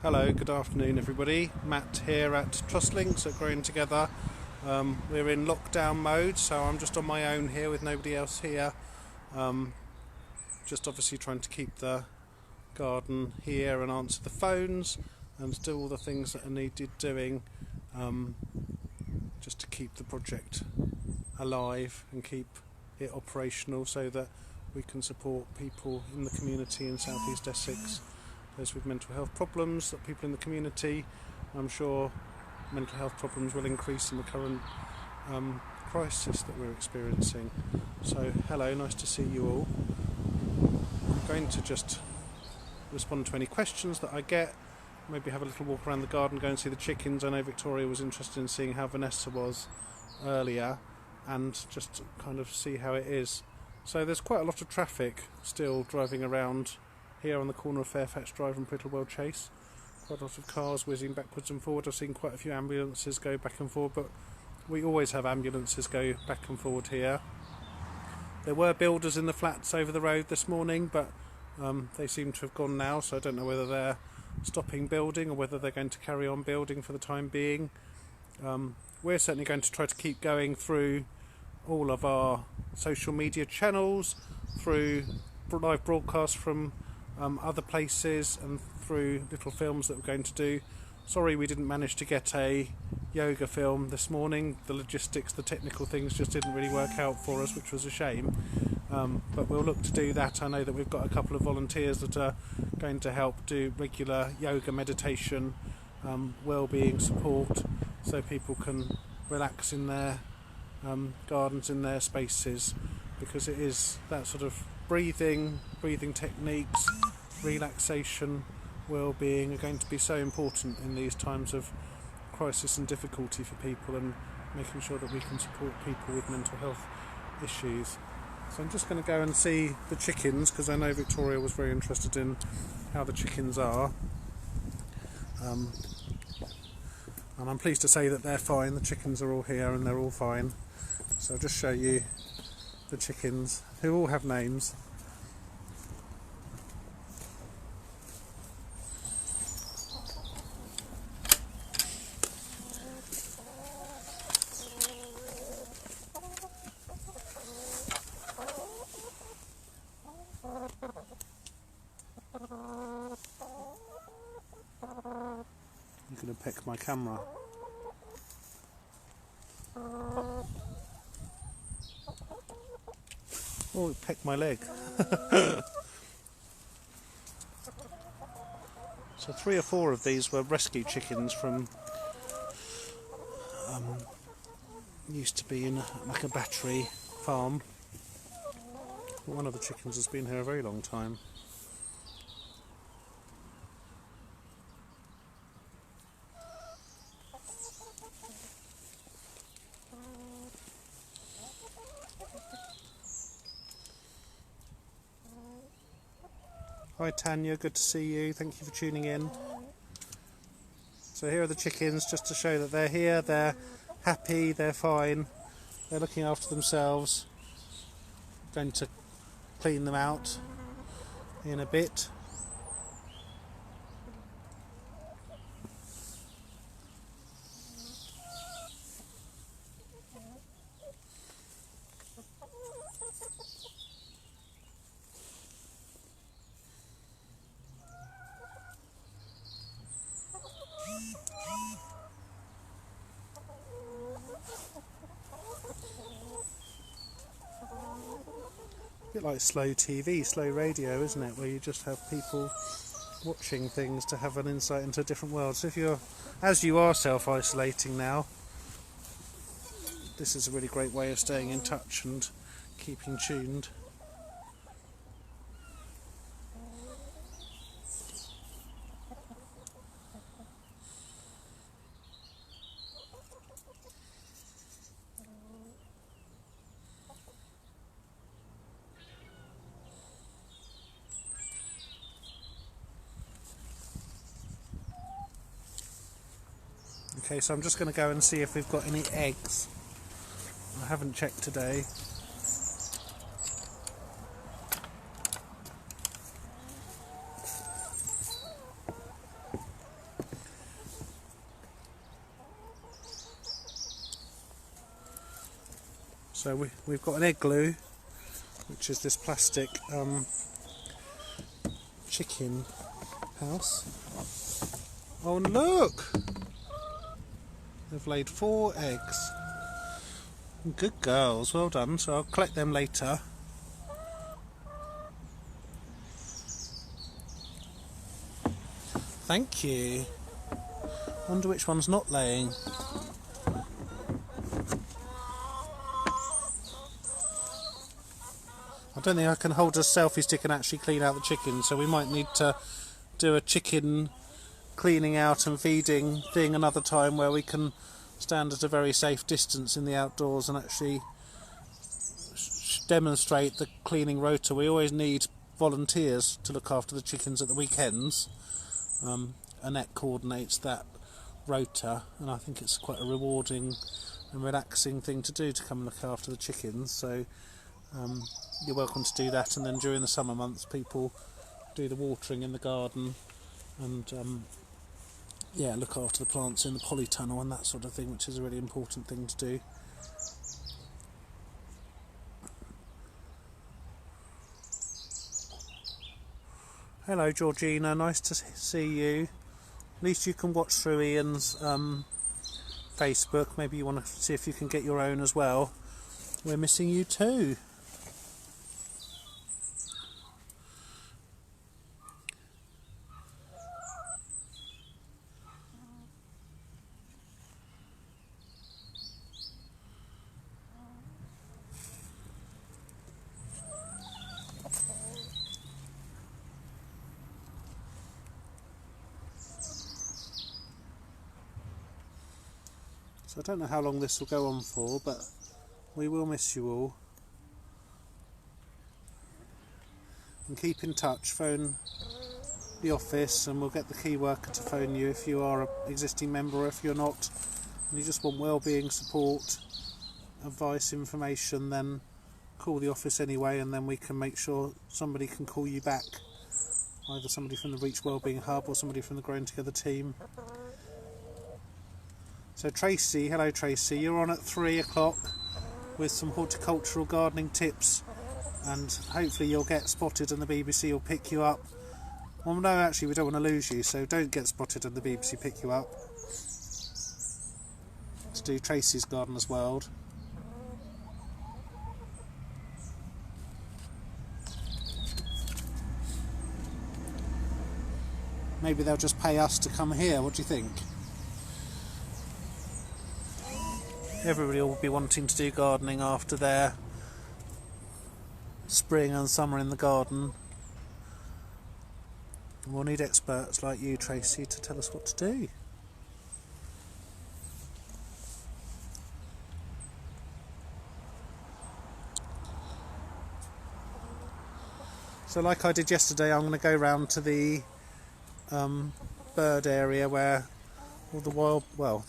Hello, good afternoon everybody. Matt here at Trust Links at Growing Together. We're in lockdown mode, so I'm just on my own here with nobody else here. Just obviously trying to keep the garden here and answer the phones and do all the things that are needed doing, just to keep the project alive and keep it operational so that we can support people in the community in South East Essex, those with mental health problems, that people in the community. I'm sure mental health problems will increase in the current crisis that we're experiencing. So hello, nice to see you all. I'm going to just respond to any questions that I get, maybe have a little walk around the garden, go and see the chickens. I know Victoria was interested in seeing how Vanessa was earlier, and just kind of see how it is. So there's quite a lot of traffic still driving around here on the corner of Fairfax Drive and Prittlewell Chase. Quite a lot of cars whizzing backwards and forward. I've seen quite a few ambulances go back and forward, but we always have ambulances go back and forward here. There were builders in the flats over the road this morning, but they seem to have gone now, so I don't know whether they're stopping building or whether they're going to carry on building for the time being. We're certainly going to try to keep going through all of our social media channels, through live broadcasts from other places, and through little films that we're going to do. Sorry we didn't manage to get a yoga film this morning. The logistics, the technical things just didn't really work out for us, which was a shame. But we'll look to do that. I know that we've got a couple of volunteers that are going to help do regular yoga, meditation, wellbeing support, so people can relax in their gardens, in their spaces, because it is that sort of breathing techniques, relaxation, well-being are going to be so important in these times of crisis and difficulty for people, and making sure that we can support people with mental health issues. So I'm just going to go and see the chickens, because I know Victoria was very interested in how the chickens are. And I'm pleased to say that they're fine. The chickens are all here and they're all fine. So I'll just show you the chickens, who all have names. You're going to pick my camera. Oh, it pecked my leg. So 3 or 4 of these were rescue chickens from used to be in like a battery farm. One of the chickens has been here a very long time. Hi Tanya, good to see you. Thank you for tuning in. So here are the chickens, just to show that they're here, they're happy, they're fine, they're looking after themselves. Going to clean them out in a bit. A bit like slow TV, slow radio, isn't it? Where you just have people watching things to have an insight into a different world. So if you're, as you are self-isolating now, this is a really great way of staying in touch and keeping tuned. Okay, so I'm just going to go and see if we've got any eggs. I haven't checked today. So we've got an igloo, which is this plastic chicken house. Oh, and look! They've laid 4 eggs. Good girls, well done. So I'll collect them later. Thank you. Wonder which one's not laying. I don't think I can hold a selfie stick and actually clean out the chickens, so we might need to do a chicken cleaning out and feeding thing another time, where we can stand at a very safe distance in the outdoors and actually demonstrate the cleaning rota. We always need volunteers to look after the chickens at the weekends. Annette coordinates that rota, and I think it's quite a rewarding and relaxing thing to do, to come and look after the chickens. So you're welcome to do that, and then during the summer months people do the watering in the garden and look after the plants in the polytunnel and that sort of thing, which is a really important thing to do. Hello Georgina, nice to see you. At least you can watch through Ian's Facebook. Maybe you want to see if you can get your own as well. We're missing you too. So I don't know how long this will go on for, but we will miss you all. And keep in touch, phone the office and we'll get the key worker to phone you if you are an existing member, or if you're not and you just want wellbeing support, advice, information, then call the office anyway, and then we can make sure somebody can call you back, either somebody from the Reach Wellbeing Hub or somebody from the Growing Together team. So Tracy, hello Tracy, you're on at 3 o'clock with some horticultural gardening tips, and hopefully you'll get spotted and the BBC will pick you up. Well, no, actually we don't want to lose you, so don't get spotted and the BBC pick you up. To do Tracy's Gardener's World. Maybe they'll just pay us to come here, what do you think? Everybody will be wanting to do gardening after their spring and summer in the garden. We'll need experts like you, Tracy, to tell us what to do. So like I did yesterday, I'm going to go round to the bird area where all the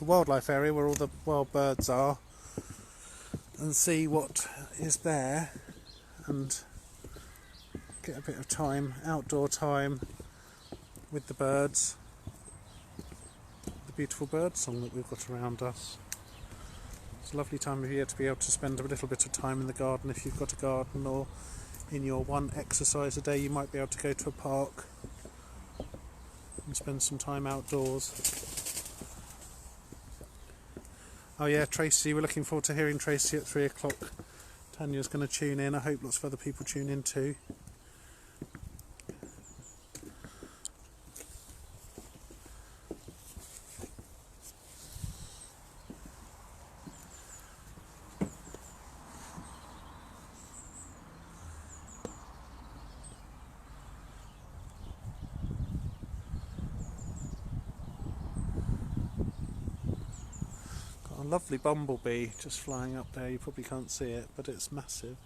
wildlife area where all the wild birds are, and see what is there, and get a bit of time, outdoor time with the birds, the beautiful bird song that we've got around us. It's a lovely time of year to be able to spend a little bit of time in the garden if you've got a garden, or in your one exercise a day you might be able to go to a park and spend some time outdoors. Oh yeah, Tracy, we're looking forward to hearing Tracy at 3 o'clock. Tanya's going to tune in. I hope lots of other people tune in too. A lovely bumblebee just flying up there. You probably can't see it, but it's massive.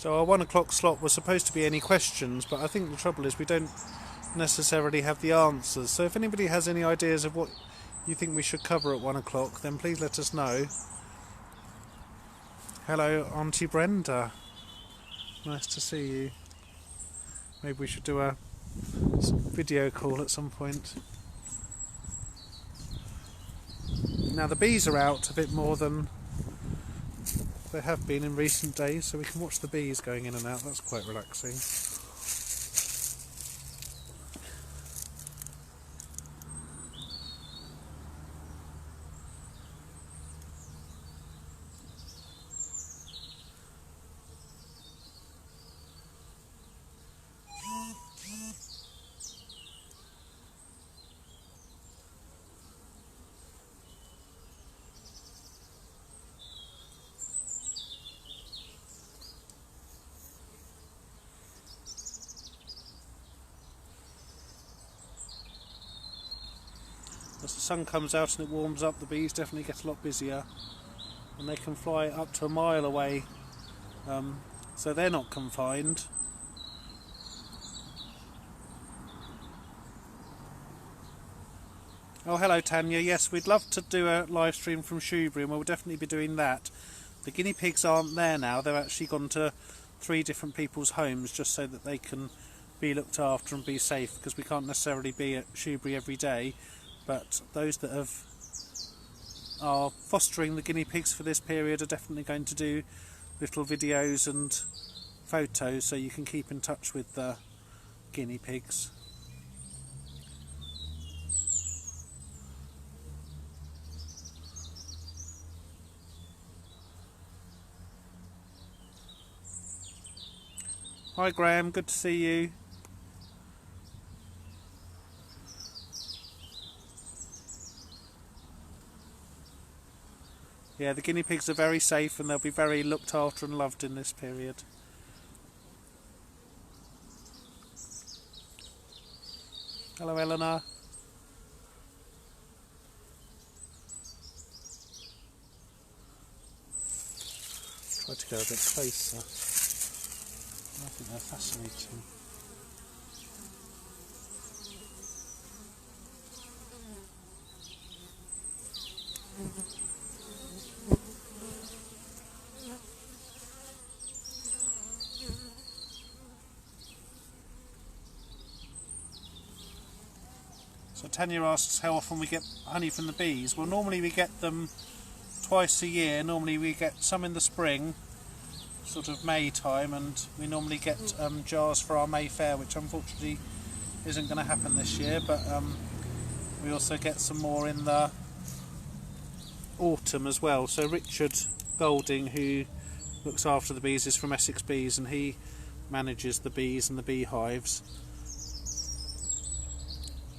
So our 1 o'clock slot was supposed to be any questions, but I think the trouble is we don't necessarily have the answers. So if anybody has any ideas of what you think we should cover at 1 o'clock, then please let us know. Hello, Auntie Brenda. Nice to see you. Maybe we should do a video call at some point. Now the bees are out a bit more than they have been in recent days, so we can watch the bees going in and out. That's quite relaxing. As the sun comes out and it warms up, the bees definitely get a lot busier, and they can fly up to a mile away, so they're not confined. Oh, hello Tanya. Yes, we'd love to do a live stream from Shoebury, and we'll definitely be doing that. The guinea pigs aren't there now. They've actually gone to 3 different people's homes just so that they can be looked after and be safe, because we can't necessarily be at Shoebury every day. But those that are fostering the guinea pigs for this period are definitely going to do little videos and photos so you can keep in touch with the guinea pigs. Hi Graham, good to see you. Yeah, the guinea pigs are very safe and they'll be very looked after and loved in this period. Hello Eleanor. Try to go a bit closer. I think they're fascinating. So Tanya asks how often we get honey from the bees. Well, normally we get them twice a year. Normally we get some in the spring, sort of May time, and we normally get jars for our May fair, which unfortunately isn't going to happen this year, but we also get some more in the autumn as well. So Richard Golding, who looks after the bees, is from Essex Bees, and he manages the bees and the beehives.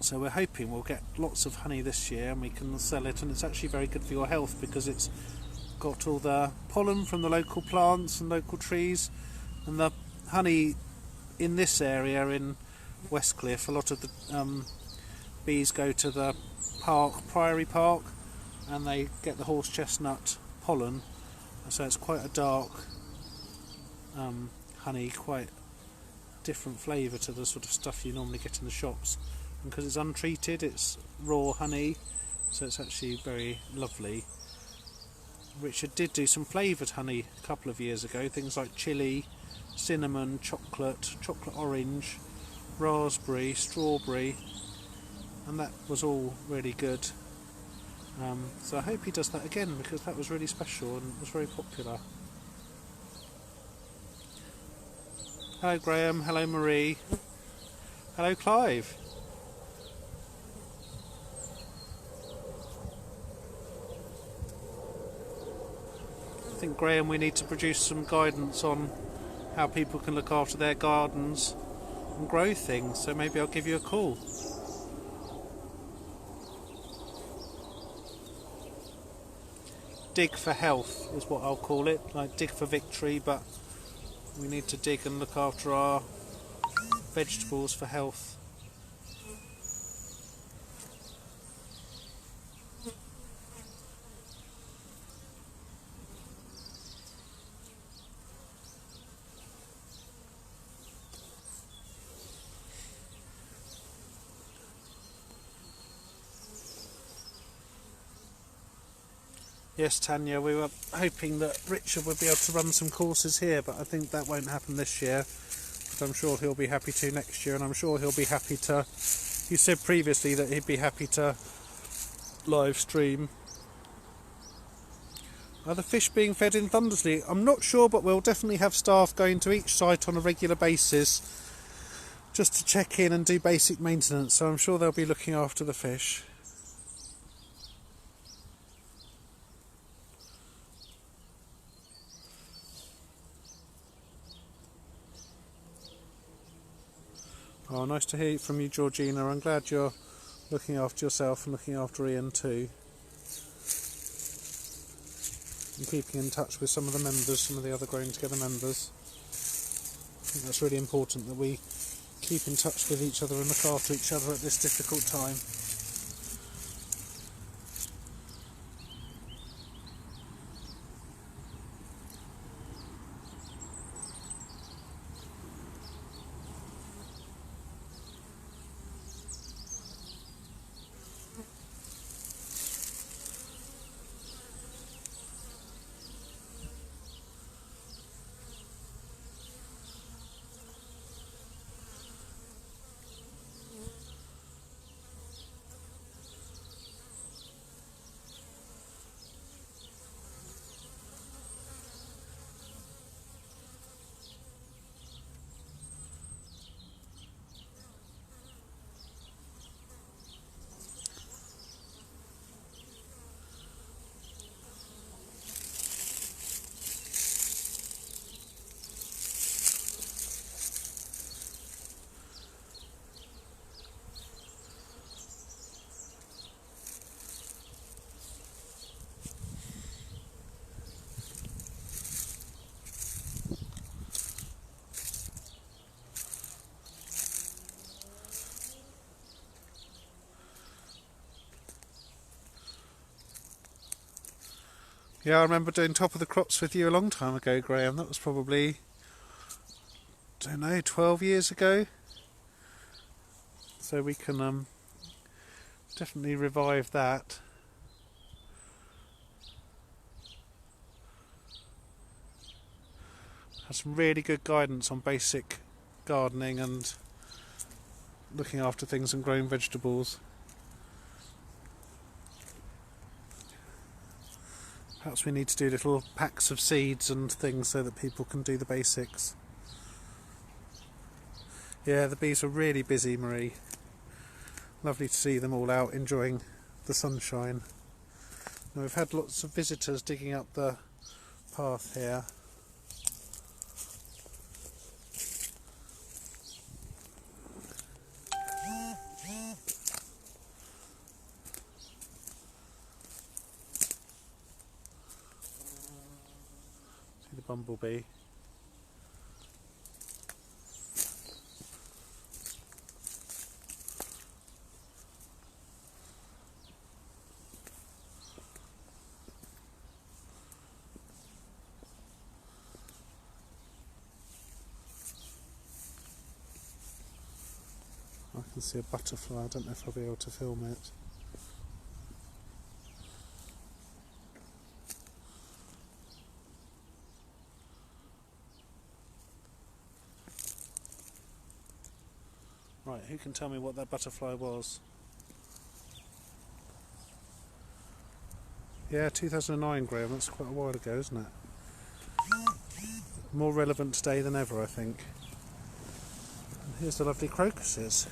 So we're hoping we'll get lots of honey this year and we can sell it, and it's actually very good for your health because it's got all the pollen from the local plants and local trees, and the honey in this area in Westcliff, a lot of the bees go to the park, Priory Park, and they get the horse chestnut pollen, and so it's quite a dark honey, quite different flavour to the sort of stuff you normally get in the shops. And because it's untreated, it's raw honey, so it's actually very lovely. Richard did do some flavoured honey a couple of years ago, things like chili, cinnamon, chocolate orange, raspberry, strawberry, and that was all really good. So I hope he does that again, because that was really special and was very popular. Hello Graham, hello Marie, hello Clive. I think, Graham, we need to produce some guidance on how people can look after their gardens and grow things, so maybe I'll give you a call. Dig for health is what I'll call it, like dig for victory, but we need to dig and look after our vegetables for health. Yes, Tanya, we were hoping that Richard would be able to run some courses here, but I think that won't happen this year. But I'm sure he'll be happy to next year, and I'm sure he'll be happy to... You said previously that he'd be happy to live stream. Are the fish being fed in Thundersley? I'm not sure, but we'll definitely have staff going to each site on a regular basis just to check in and do basic maintenance, so I'm sure they'll be looking after the fish. Oh, nice to hear from you, Georgina. I'm glad you're looking after yourself and looking after Ian too. And keeping in touch with some of the members, some of the other Growing Together members. I think that's really important that we keep in touch with each other and look after each other at this difficult time. Yeah, I remember doing Top of the Crops with you a long time ago, Graham. That was probably, I don't know, 12 years ago. So we can definitely revive that. Had some really good guidance on basic gardening and looking after things and growing vegetables. Perhaps we need to do little packs of seeds and things so that people can do the basics. Yeah, the bees are really busy, Marie. Lovely to see them all out enjoying the sunshine. Now, we've had lots of visitors digging up the path here. See the bumblebee. I can see a butterfly. I don't know if I'll be able to film it. Right, who can tell me what that butterfly was? Yeah, 2009, Graham. That's quite a while ago, isn't it? More relevant today than ever, I think. And here's the lovely crocuses.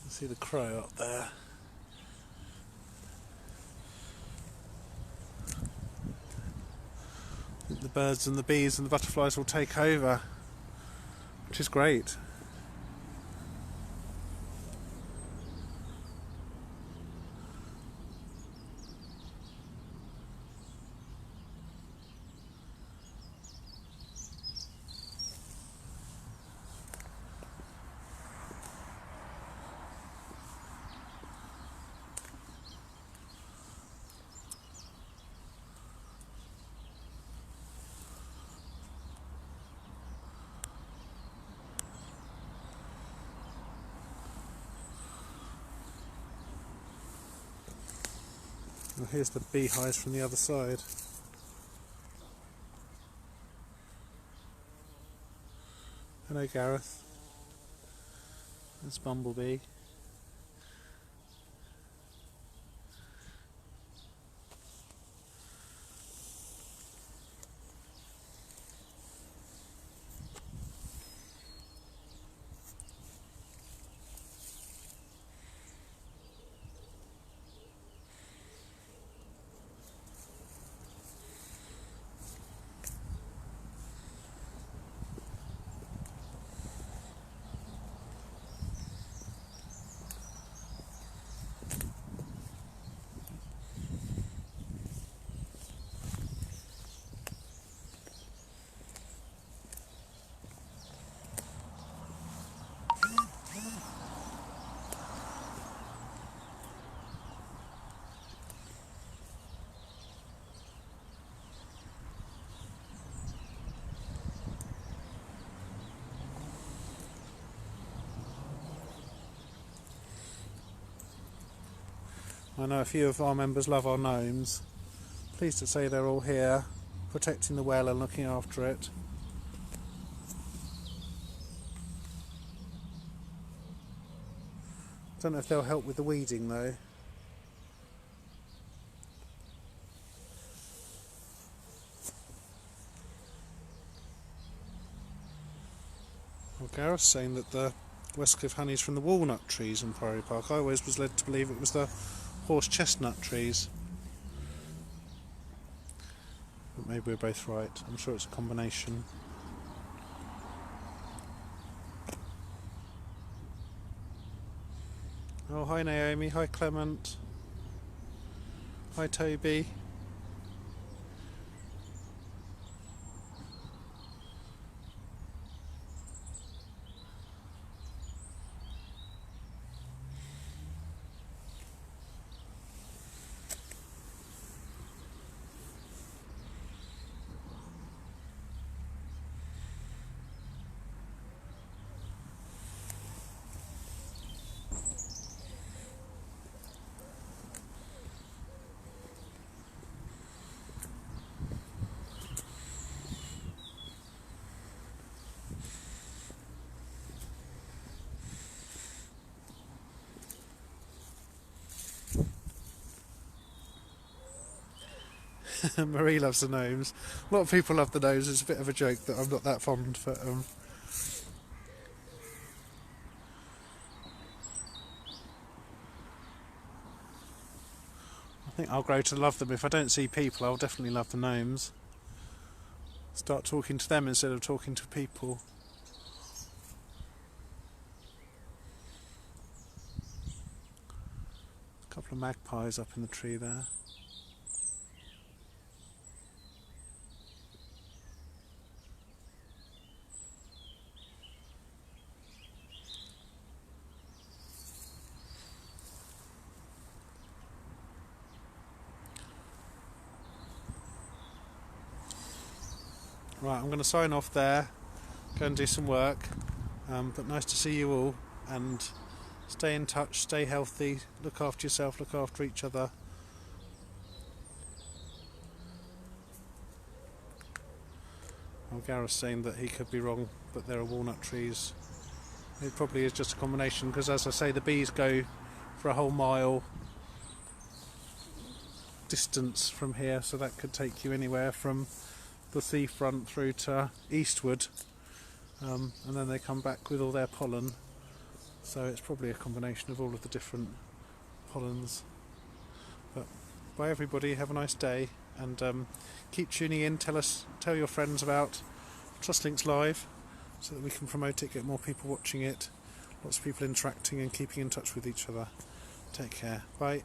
See the crow up there. I think the birds and the bees and the butterflies will take over, which is great. Well, here's the beehives from the other side. Hello Gareth. That's Bumblebee. I know a few of our members love our gnomes. Pleased to say they're all here, protecting the well and looking after it. Don't know if they'll help with the weeding though. Well, Gareth's saying that the Westcliff honey's from the walnut trees in Priory Park. I always was led to believe it was the horse chestnut trees. But maybe we're both right. I'm sure it's a combination. Oh, hi Naomi, hi Clement, hi Toby. Marie loves the gnomes. A lot of people love the gnomes. It's a bit of a joke that I'm not that fond, but I think I'll grow to love them. If I don't see people, I'll definitely love the gnomes. Start talking to them instead of talking to people. A couple of magpies up in the tree there. Right, I'm going to sign off there, go and do some work, but nice to see you all, and stay in touch, stay healthy, look after yourself, look after each other. Well, Gareth's saying that he could be wrong, but there are walnut trees. It probably is just a combination, because as I say, the bees go for a whole mile distance from here, so that could take you anywhere from the seafront through to Eastwood, and then they come back with all their pollen, so it's probably a combination of all of the different pollens. But bye everybody, have a nice day, and keep tuning in. Tell your friends about TrustLinks Live so that we can promote it, get more people watching it, lots of people interacting and keeping in touch with each other. Take care, bye.